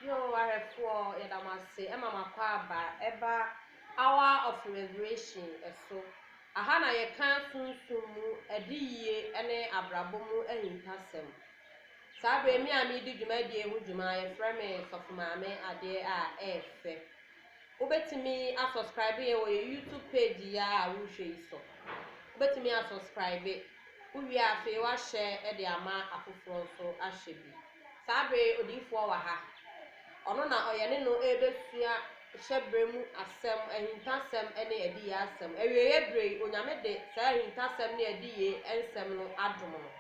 Yo, I have four, and I must say, Emma Makwaba, Eba, hour of liberation, so. Ahana ye kan sunsumu edi ye ene abrabomu ehintasem. Sabe mi a mi di dwumadi ehu dwuma ye frame sofumame ade a efe. Obetimi a subscribe ye wo YouTube page ya a wo hwe so. Obetimi a subscribe. Uwi afi wa share e de ama afoforo so ahye bi. Sabe odifo wa ha. Ono na oyene no ebesua hyebremu asem ehintasem ene edi ya asem ewiye brei onyame de sa ehintasem ne edi ye ensem no adom no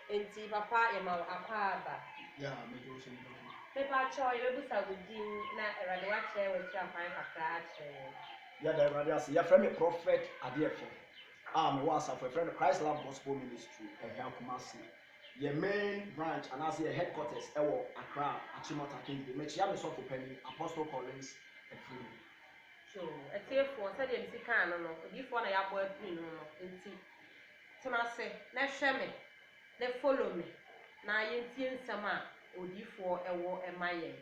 enti papa ye ma akwa aba ya me do so no pepa cho ye busa godin na erade wa kire wa kire afan kakra kire ya da erade ase ya frame prophet adefo me was for friend Christ Love Gospel Ministry ehia Kumasi your main branch and as your headquarters ewo Accra Achimota Kingdom me chia me so for penny Apostle Collins efiri so etiefo se de msi kan no odifo na ya bo apin no enti tena se na hwe me na follow me na yentie nsem a odifo ewo emaye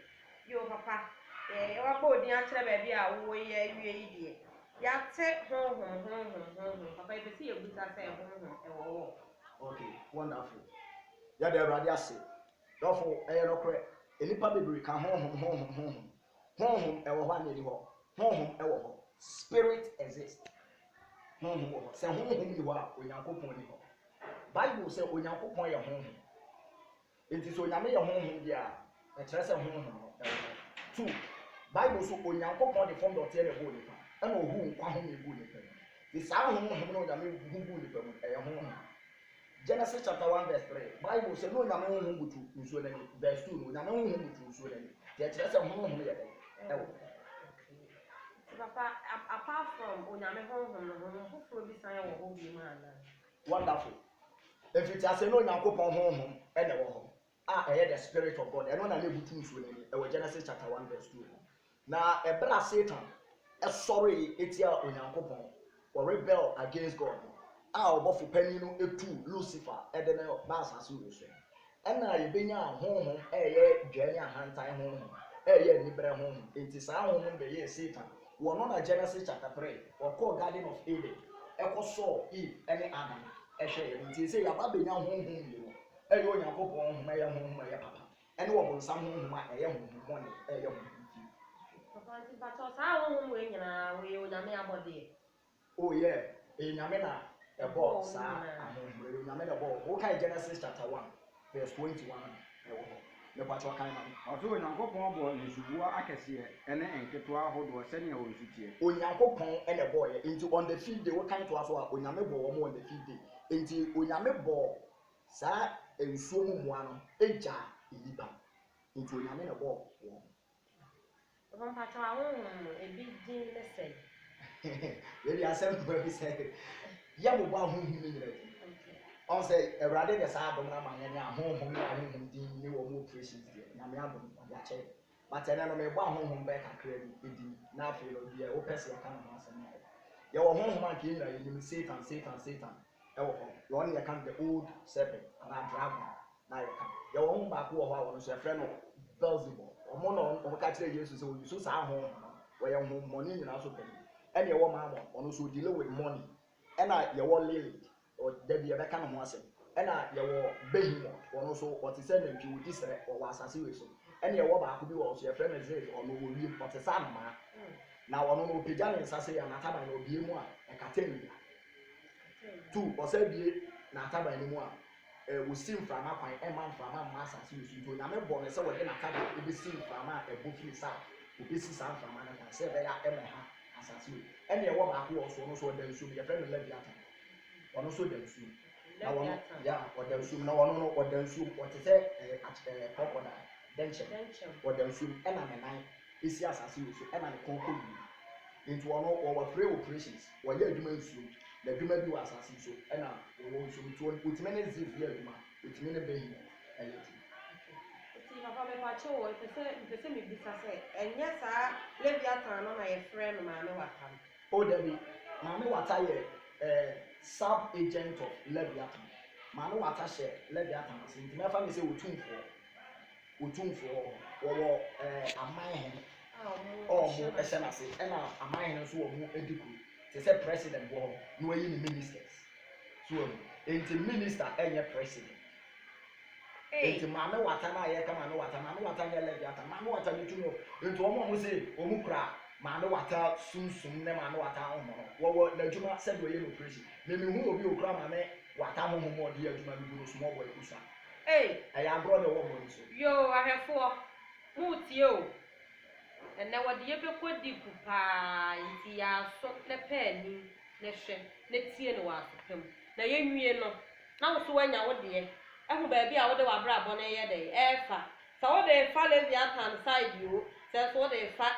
yo papa wa ba odin a kire ba bi a wo ye wie yi de ya te honhom papa e se ye buta se honhom ewo wo okay wonderful ya da erade ase therefore no kre enipa bebre ka honhom ewo ho ani ho honhom ewo ho spirit exists honhom wo se honhom ni ho a onyankopon ni ho Bible say onyankopon ye honhom enti so onyame ye honhom dia e kire se honhom no two Bible so onyankopon de form dot ere bo nipa e na ohu nkwa ho me bu nipa the sa honhom no onyame bu nipa mu e ye honhom Genesis chapter 1 verse 3 Bible say no onyame honhom butu nsuo na ni verse 2 no onyame honhom butu nsuo na ni de kire se honhom ye de papa apart from onyame honhom no honhom foforo bi san wo ho bi ma na wonderful if it ase no onyankopon honhom e na wo ho the spirit of God eno na na butu nsuo na ni e Genesis chapter 1 verse 2 na ebra Satan sorry etia onyankopon or rebel against God obofo pani no etu Lucifer ede na ba asase wo so ena ye benya honhom ye dwane ahantan honhom ye nibre honhom enti sa honhom be ye Satan wono na Genesis chapter 3 or call Garden of Eden ekoso Eve ene Adam ehwe enti say ya ba benya honhom ye no ye onyankopon honhom ye honhom ye papa ene wo bonsam honhom ye honhom bone ye honhom papa nti pato sa honhom we nyina we onyame abode oh yeah enyame na ebo sa ahombre nyame na ebo wo kai Genesis chapter 1 verse 21 ewo ho me pato kan na oso onyankopon bo nsubuwa akese ene enketo ahodo sene ya onsutie onyankopon ene bo ye into on the field day wo kan to aso a onyame bo wo mo on the field day enti onyame bo sa ensuo mu mua no eja eyiba enti onyame na bo wo papa pato honhom ebi din ne sei really asem to be say ya bo honhom ni nyira on say erade de sa adom na manye ne ahonhom na ahonhom din ni wo mo operations dia na me adom ya che but ene no me bo ahonhom be kakra bi edi na afi no bia wo pese ya kan na asem na ya wo honhom an kin na yenim Satan e wo ho yo on ya kan the old serpent na dragon na ya kan ya wo honhom ba ko wo ho a wo no so efre no Beelzebub omo no o ka kire Jesus say wo yusu sa ahonhom wo ya honhom money nyina so pe ene ye wo maamon ono so deal with money ena ye wo Lilith or Debbie be kan ho asem ena ye wo Behemoth ono so o te say na ntwi wudi sere o wa asase we so ena ye wo ba ko bi wo so ye friend Israel ono wo wi o te sa na na ono no pejia ne nsase ya na taban no bie mu a e kateni two o say bie na taban ni mu a wo sim frama kwan e man frama ma asase we so to na me bo ne se wo de na taban e be sim frama e bo fi sa o be si sa frama na se be ya e me ha asase ene ye wo ba ko wo so no so da nsu ye friend Leviathan ono so da nsu na wono ya o da nsu na wono no o da nsu o te se crocodile denche o da nsu e na me nan esi asase we so e na ne konko bi into ono o wa free operations wo ye adwuma nsu na adwuma bi wa asase so e na wo nsu to utime ne zif ye adwuma utime ne behi e ye papa me pacho wo pese me bisa se enye sa Leviathan no na ye friend ma me watam o Debbie maame wata ye sub agent of Leviathan maame wata she Leviathan ase nti me fa me say otumfo wo amahe Oh, mo ɛhyɛ n'ase ɛna amahe nso wɔ mo edi ku te sɛ president wɔ hɔ na wɔyi ne ministers so nti minister ɛnyɛ president nti maame wata na ayɛ ka maame wata nyɛ lɛbi ata maame wata ne tu no nti wɔn sɛ wɔn kura maame wata sunsun ne maame wata ahoho wɔwɔ n'adwuma sɛdeɛ ɔyɛ no operation mɛmi hu obi okura maame wata ahoho mu ɔde adwuma bi no small boy kusa ɛyɛ agorɔ na ɛwɔ bɔ no so yo ahɛfoɔ mu tie o ɛnna wɔde yɛ bɛkɔ di gu paa nti yɛaso ne pɛɛni ne hwɛ ne tie no wɔ asopam na yɛnwie no na wo so wanya wo deɛ ɛho baabi a wode w'abrabɔ no yɛ dɛ ɛɛfa sɛ wode fa Leviathan side o sɛ so wode fa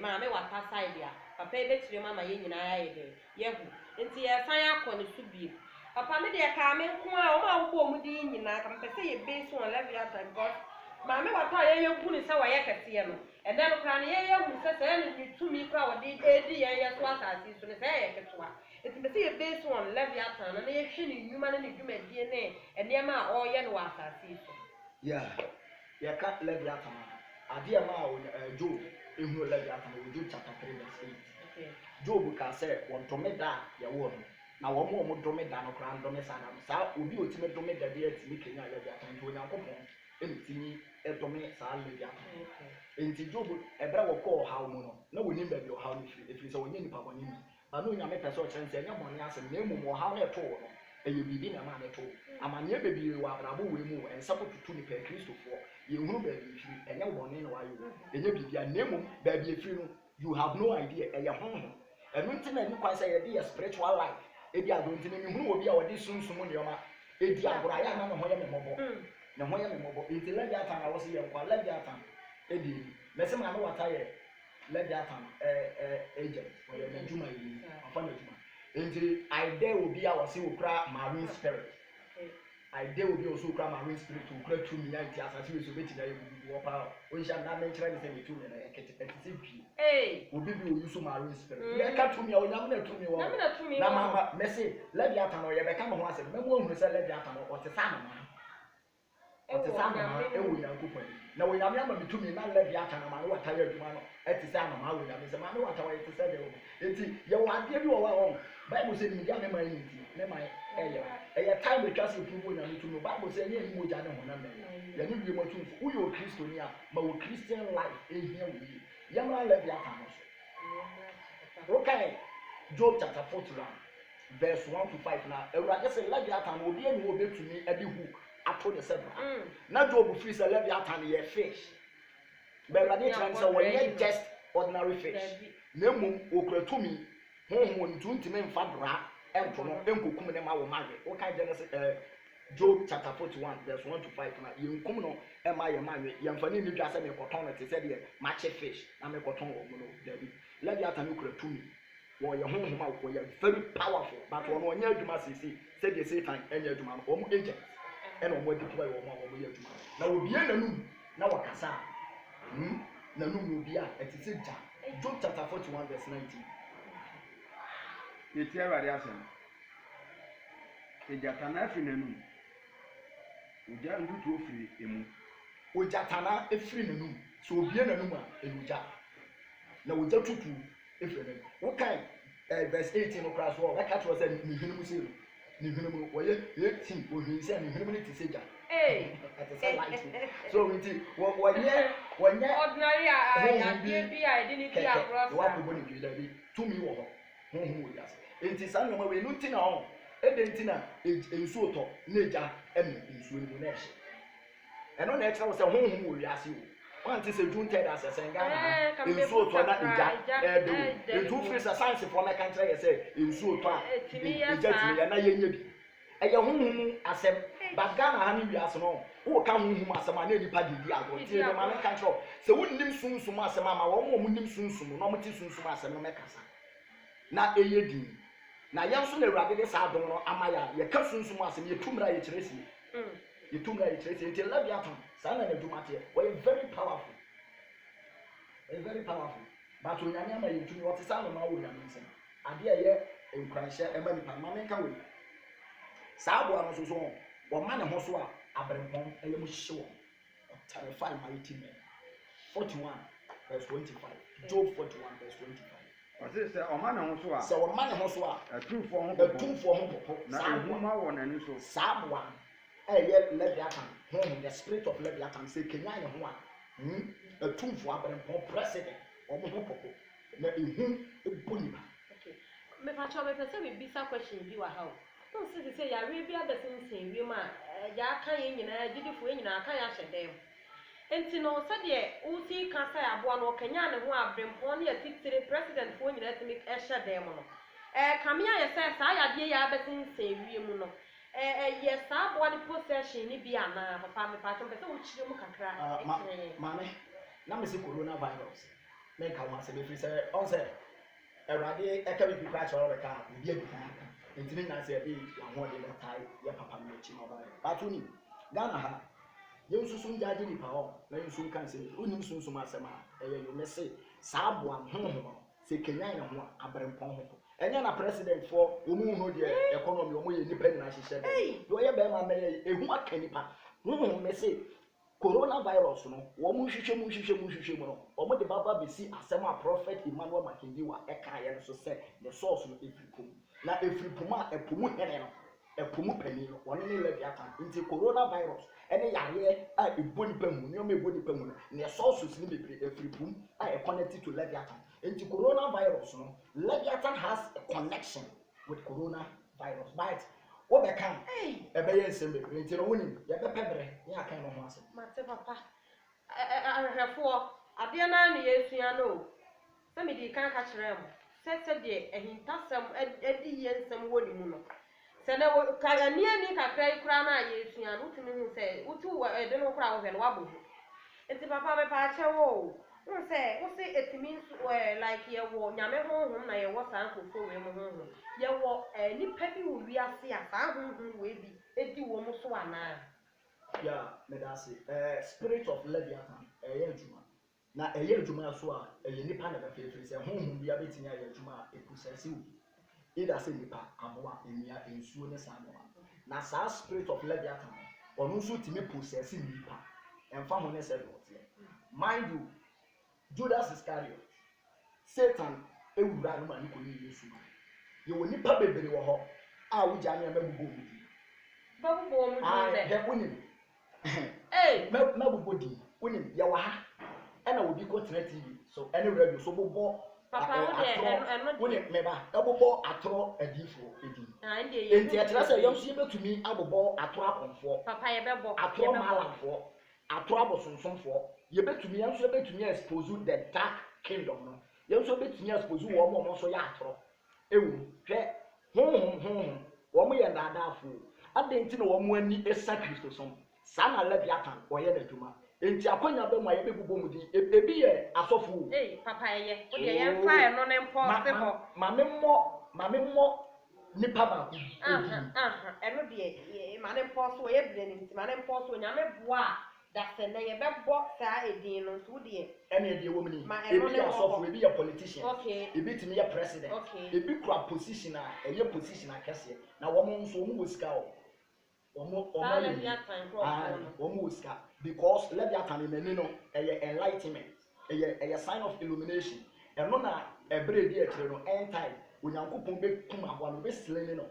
maame wata side a papa yi bɛkyerɛ mu ama yɛn nyinaa yɛ dɛ yɛho nti yɛsan akɔ ne so bie papa me deɛ kaa me nko a wɔn a wobɔ mu din nyinaa ka mpɛ sɛ yɛ base on Leviathan because maame wata a yɛyɛ gu ne sɛ wɔyɛ kɛseɛ no ɛnɛ no koraa no yɛyɛ hu sɛ sɛ ɛne ne tumi koraa wɔde edi yɛn so asase so no sɛ ɛyɛ ketewa nti mpɛ sɛ yɛ base on Leviathan no na yɛhwɛ ne nnwuma ne ne dwumadie ne nneɛma a ɔreyɛ no wɔ asase so yɛka Leviathan adeɛ ma a Job ehunu Leviathan wɔ Job chapter 3 verse 8 Job ka sɛ wɔntɔme da yɛwɔ no na wɔn dɔme da no koraa ndɔme saa obi otime dɔme da bi atimi kenya Leviathan nti Onyankopɔn ɛntimi ɛdɔme saa Leviathan nti Job ɛbrɛ wɔkɔ ɔhaw mu no na wɔnim baabi ɔhaw no firi sɛ wɔnyɛ nipa bɔne mu ano Nyame pɛ sɛ ɔkyerɛ sɛ ɛnyɛ bɔne asɛm na mmom ɔhaw no ɛtoo no ɛyɛ biribi na ɛma no ɛtoo amanneɛ bebree wɔ abrabɔ wei mu ɛnsa kotutu nipa kristofoɔ yɛhunu baabi efiri ɛnyɛ bɔne na wayɛ ɛnyɛ biribi a na mmom baabi efiri no you have no idea ɛyɛ honhom ɛno nti na ɛni kwan sɛ yɛde yɛ spiritual life edi adonti na mihunu obi a wɔde sunsum nneɛma edi agorɔ ayɛ na ne ho yɛ mmɔbɔ ne ho yɛ mmɔbɔ nti Leviathan a wɔsi yɛ nkwa Leviathan edi mɛsɛ maame wata yɛ Leviathan agent wɔyɛ n'adwuma yi afa n'adwuma nti aide obi a wɔsi okura marine spirit aide obi a wɔsi okura marine spirit okura tumi ya nti asase wɔ so bɛti na yɛ bubu wɔ paa onhyɛ na mɛnkyerɛ ne sɛ ne tumi na yɛ kete ɛte sɛ pii obi bi oyi so marine spirit yɛ ka tumi a onyam na tumi wɔ na mama mɛsɛ Leviathan ɔyɛ bɛka mo ho asɛm mɛmo ohunu sɛ Leviathan ɔte sa no ma ɔte sa no ma ɛwɔ Nyankopɔn na onyame ama me tumi na Leviathan ama no wata yɛ adwuma no ɛte sa no ma wɔ Nyame sɛ ma no wata wɔyɛ te sɛ deɛ enti yɛwɔ adeɛ bi wɔ hɔ a Bible sɛ nimdeɛ ne ma yɛ nti ne ma ɛyɛ time betwa sɛ ofi bɔ Nyame tumi Bible sɛ ɛnyɛ ni mogya ne honam na yɛne wie mo tumfo woyɛ o Kristoni a ma wɔ Christian life ehia wo yi yɛmra Leviathan no so okay Job chapter 41 verse 1 to 5 na Awurade sɛ Leviathan obi ani wo betumi ɛde hook ato ne sɛ bra na Job free sɛ Leviathan yɛ fish but Awurade kyerɛ sɛ wɔyɛ just ordinary fish na mmom okura tumi honhom ntuntumi mfa bra ɛnto no ɛnkokum ne ma wɔ mawe woka Genesis Job chapter 41 verse 1 to 5 na yɛnkum no ɛma yɛ mawe yɛmfa ne nidwa sɛ mekɔtɔn no te sɛ deɛ makye fish na mekɔtɔn wɔ mu no dabi Leviathan okura tumi wɔyɛ honhom a wɔyɛ very powerful but wɔn ɔnyɛ adwuma sisi sɛdeɛ Satan ɛnyɛ adwuma no wɔn agent ɛna wɔn deploy wɔn a wɔn yɛ adwuma na obie nanum na wɔkasa nanum na obi a ɛte sɛ gya Job chapter 41 verse 19 yɛtie Awurade asɛm egyatana afiri n'anum ogya ntutuo firi emu ogyatana efiri n'anum so obie nanum a ɛyɛ na ogya tutu efiri n'anum wokan verse 18 no kora so wɔka kyerɛ sɛ ne hwene mu sɛ ne hwene mu wɔyɛ 18 ohwin sɛ ne hwene mu ne te sɛ gya ɛte sɛ light so nti wɔnyɛ ordinary adeɛ bi a ɛde ne bi agorɔ sa wɔakɔbɔ ne dwi dabi tumi wɔ hɔ honhom wɔ yase nti saa nneɛma wei no nti na ɔho ɛde nti na nsuo tɔ na egya ɛne nsuo no mu na ɛhyɛ ɛno na ɛkyerɛ wo sɛ honhom wɔ wiase o wɔn ti sɛ dun tɛ da sɛ sɛ ngana nsuo tɔ na egya ɛde wo ntu firi sɛ science fɔ mɛka nkyerɛ yɛ sɛ nsuo tɔ a egya tumi yɛ na yɛnyɛ bi ɛyɛ honhom asɛm but Ghana ha ne wiase no wo ka honhom asɛm a na nipa didi agɔ tie no ma mɛka nkyerɛ sɛ wonim sunsum asɛm ama wɔn nim sunsum na wɔn ti sunsum asɛm no mɛkasa na ɛyɛ din na yɛn so na Awurade de saa dom no ama yɛ ka sunsum asɛm yɛ tumra yɛ kyerɛ sie yɛtumra yɛ kyerɛ sie nti Leviathan saa na n'adwuma teɛ wɔyɛ very powerful but onyame ama yɛ tumi wɔte saa no ma wɔ nyame nsɛm adeɛ a ɛyɛ nkranhyɛ ɛma nipa ma menka wɔ saa aboa no nso so wɔma ne ho so a abrɛmpɔn ɛyɛ mu hyehyɛ wɔn ɔtarefai mighty men 41 verse 25. Job 41 verse 25. Ɔse sɛ ɔma ne ho so a Sɛ ɔma ne ho so a ɛtumfoɔ ho ɛtumfoɔ ho popo na saa ehuma wɔ n'ani so saa aboa ɛyɛ Leviathan honhom the spirit of Leviathan sɛ kenya ne ho a ɛtumfoɔ abrɛmpɔn president ɔmo ho popo na ehu ebu nipa. Me pacho me pese me bisa question bi wa ha o. No say ya we bi abesensen wi ma ya kan ye nyina gidifo ye nyina kan ya hyedem. Enti no se de wo si kan say aboa no kanya ne ho abrempon na ya titire president fo nyina timi hyedem no. Kamia ye say sa ya de ya abesensen wi mu no. Ye sa aboa ni possession ni bi ana papa me pacho pese wo chire mu kakra. Mame na me se coronavirus. Me ka wa se be fi say on say Erade eka bi kura choro beka bi adu kan aka ntini na se e ahode le tai ye papa me chi no ba batu ni Ghana ha ye nsusu njaje ni pa ho na nsusu kan se unim nsusu ma asema eye yo me se sa aboa honhom se kenya ne ho abrempon ho enya na president for omu ho de economy omu ye nipa na hihye de yo ye be ma me ehu aka nipa me se coronavirus no wo mu hwehwe mu no o mo de baba besi asem a prophet Emmanuel Mackenzie wa eka ye no so se the source no efripum na efripum a epumu hene no epumu pani no woni ne Leviathan nti coronavirus ene yare a eboni pamu ne o me eboni pamu no ne sources ni bebre efripum a e connected to Leviathan nti coronavirus no Leviathan has a connection with coronavirus but wo be kan ebe ye nsem be nti no woni ye be pebre ye akan no ho ase Mate papa ahwefo ade na ne yesua no se me di kan ka kire mo se de ehintasem edi ye nsem wo ni mu no se na ka ani ani kakra ikura na yesua no tumi hu se utu de no kura wo hwe no wabo enti papa be pa che wo say it means like ye wo nyame honhom na ye wo san kofo we mo honhom ye wo nipa bi wo wiase a san honhom we bi edi wo mo so ana yeah me da say spirit of Leviathan ye adwuma na ye adwuma so a ye nipa na be fefere say honhom bi abetini ye adwuma a epusese wo either say nipa aboa emia ensuo ne san na sa spirit of Leviathan onu so timi possess nipa emfa ho ne say mind you Judas Iscariot Satan ewura no ma ni ko ni Yesu ye wo nipa bebere wo ho a wo ja ne mabubo mu di babubo mu di he wonim mabubo di wonim ye wa ha na obi ko tena TV so any radio so bobo papa wo de wonim meba bobo atro adifo edi enti e tira se yom so ye betumi abobo atro akonfo papa ye bebo atro malanfo atro abosonsonfo ye betumi yanso betumi expose the dark kingdom no yanso betumi expose wo mo so ya atro ewu hwe wo mo ye ndadaafo adenti na wo mo ani esa Kristo som sa na Leviathan wo ye naduma enti akonya be mo ye bebubo mu di ebi ye asofo papa ye wo de ye fa e no ne mpo se ho mame mo nipa ba ku eno de ma ne mpo so ye bre ni ma ne mpo so nyame boa that's na ye bebo sa edin no so de ene de wo mni ebi ya sofo ebi ya politician ebi timi ya president ebi kura position a eye position akese na wo mo nso wo sika wo mo sika because Leviathan in ni no eye enlightenment eye sign of illumination eno na ebre di ekire no end time onyankopon be kum aboa no be slene no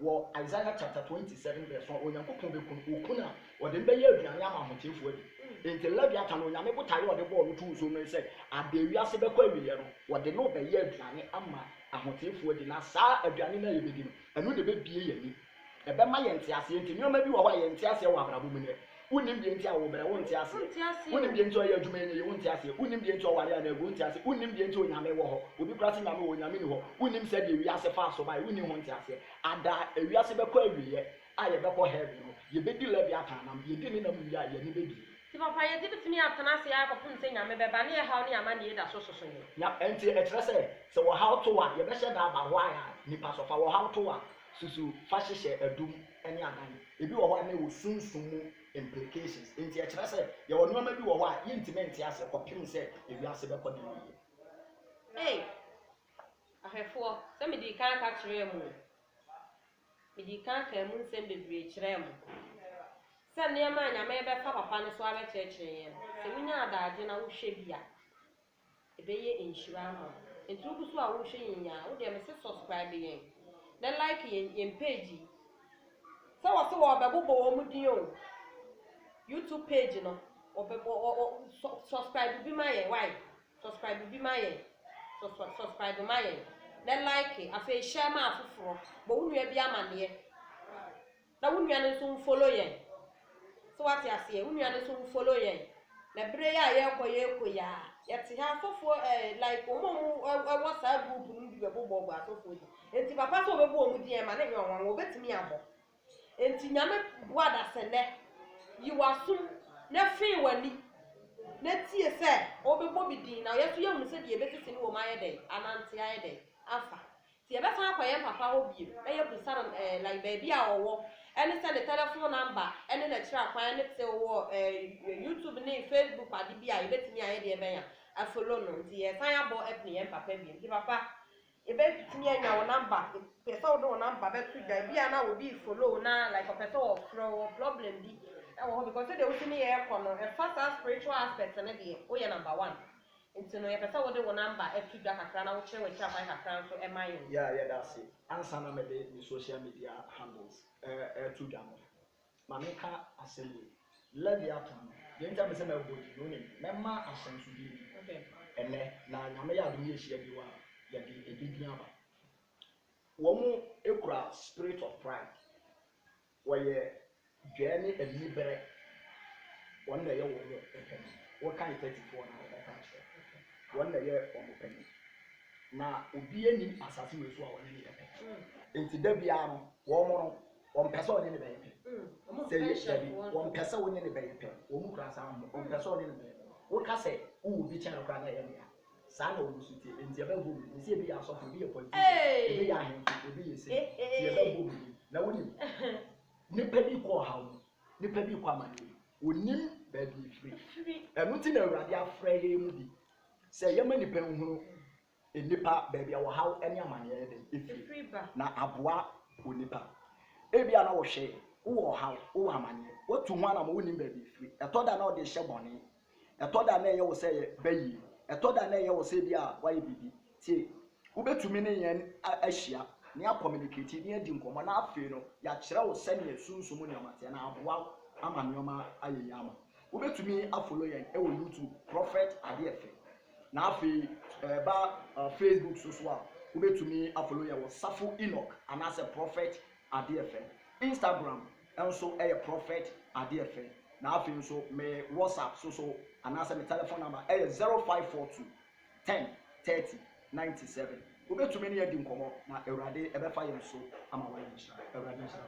wo Isaiah chapter 27 verse 1 onyankopon be kum okuna wo de be ye aduane ama hotefu adi enti Leviathan onyame botaye wo de ball tu so no say adewi ase be kwa wiye no wo de no be ye aduane ama ahotefu adi na saa aduane na ye bedi no eno de be bie ye ni ebe ma ye ntiase enti nyoma bi wo wa ye ntiase wo abrabo mu ne unim de nti a wo bere wo ntiase unim de nti o ye adwuma ni ye wo ntiase unim de nti o ware ana go ntiase unim de nti o nyame wo ho obi krase nyame wo nyame ni ho unim se de wi ase fa so bai unim ho ntiase ada ewi ase be kwa wiye a ye be ko heaven no ye be di Leviathan nam ye di ni nam wi a ye ni be di ti papa ye di bitini atana se ya kopum se nyame be ba ne ye hawo ne ama ne ye da so ye nya enti e kire se wo how to wa ye be she da ba wa ya ni pa so fa wo how to wa susu fa hye adum ene adan ebi wo ho na wo sunsumu implications enti e kire se ye wo no ma bi wo ho a yintimenti ase kopim se ewi ase be ko de ahefo se me di kan ka kire mu me di kan ka mu nsem bebre kire mu sɛ nneɛma nyame bɛfa papa no so abɛkyerɛkyerɛ yɛn sɛ wonya adagye na wohwɛ bi a ɛbɛyɛ nhyira ama nti wogu so a wohwɛ yɛn a wodeɛ me sɛ subscribe yɛn na like yɛn page sɛ wɔ sɛ wɔbɛbobɔ wɔ mu din o YouTube page no subscribe bi ma yɛn why subscribe bi ma yɛn subscribe ma yɛn na like afei share ma afoforo bɔ wo nua bi amaneɛ na wo nua no nso follow yɛn so what you say wo nua no nso follow yɛn na bere ya yɛkɔ ya yɛte ha afofo like omo ɛwɔ saa group no bi bɛbobɔ afofo di enti papa so obɛbɔ omu di ma na nyɛ ɔnwan obɛtumi abɔ enti nyame boa da sɛnɛ yiwasum na fee wani na tie sɛ obɛbɔ bi din na yɛso yɛ hu sɛ die bɛsisi ne wɔ ma yɛ dɛ anante ayɛ dɛ afa ti yɛbɛsan akɔ yɛn papa hɔ biem ɛyɛ busa no like baabi a ɔwɔ ɛne sɛ ne telephone number ɛne na kyerɛ akwan ne te wɔ YouTube ne Facebook ade bi a yɛbɛtumi ayɛ deɛ bɛnya afolo no nti yɛsan abɔ ɛpne yɛn papa biem nti papa yɛbɛtumi anya wo number pɛ sɛ wode wo number bɛto dwa bi a na obi follow na like ɔpɛ sɛ wɔfrɛ problem bi ɛwɔ hɔ because de wosi ne yɛkɔ no ɛfa saa spiritual aspect ne deɛ woyɛ number 1 nti no yɛpɛ sɛ wode wo number ɛto dwa kakra na wokyerɛ w'akyerɛ akwan kakra nso ɛma yɛn yɛda ase ansa na mede ne social media handles to dwa no ma meka asɛm wei Leviathan no yɛnta me sɛ mɛbɔ di no ne mɛma asɛnso bi ɛnɛ na nyame yɛ adom yɛhyia bi wɔ a yɛde ɛbɛdi aba wɔn ekura spirit of pride wɔyɛ dwa ne ani bere wɔn na yɛ wɔn ɛpɛ wɔkan 34 na wɔbɛka kyerɛ wɔn na yɛ wɔn pɛ na obi ani asase wɔ so a wɔn ne yɛ pɛ enti da bia no wɔn pɛ sɛ wɔn ne bɛyɛ pɛ sɛ yɛ dabi wɔn pɛ sɛ wɔn ne bɛyɛ pɛ wɔn kura saa wɔn pɛ sɛ wɔn ne bɛyɛ wɔka sɛ wo bi kyɛn kura na yɛ ne saa na wɔn so tie enti ɛbɛ bɔ mu nsi ebi yɛ asɔfo ebi yɛ politician ebi yɛ ahemfo ebi yɛ sɛ ti ɛbɛ bɔ mu na wɔn nim nipa bi kɔ ɔhaw mu nipa bi kɔ amanyɔ onim baabi efiri ɛnu ti na awurade afrɛ yɛ mu bi sɛ yɛma nipa nhunu nipa baabi a wɔhaw ɛne amanyɔ yɛ dɛ efiri na aboa onipa ebi a na wɔhwɛ wɔ ɔhaw wɔ amanyɔ wotu ho anam wonim baabi efiri ɛtɔ da na ɔde hyɛ bɔne ɛtɔ da na ɛyɛ wɔ sɛ yɛ bɛyi ɛtɔ da na ɛyɛ wɔ sɛ bi a wayɛ bibi tie wobɛtumi ne yɛn ahyia ne communicate ne adi nkɔmɔ na afei no yɛakyerɛ wo sɛnea sunsum nneɛma teɛ na aboa ama nneɛma ayɛ yɛ ama wobɛtumi afolo yɛn ɛwɔ YouTube Prophet Adeɛfɛ na afei ɛba Facebook so a wobɛtumi afolo yɛn wɔ Safo Enoch anaasɛ Prophet Adeɛfɛ Instagram nso ɛyɛ Prophet Adeɛfɛ na afei nso me WhatsApp so anaasɛ me telephone number ɛyɛ 0542 10 30 97 wobɛtumi ne yɛdi nkɔmɔ na awurade ɛbɛfa yɛn so ama wɔyɛ nhyira awurade nhyira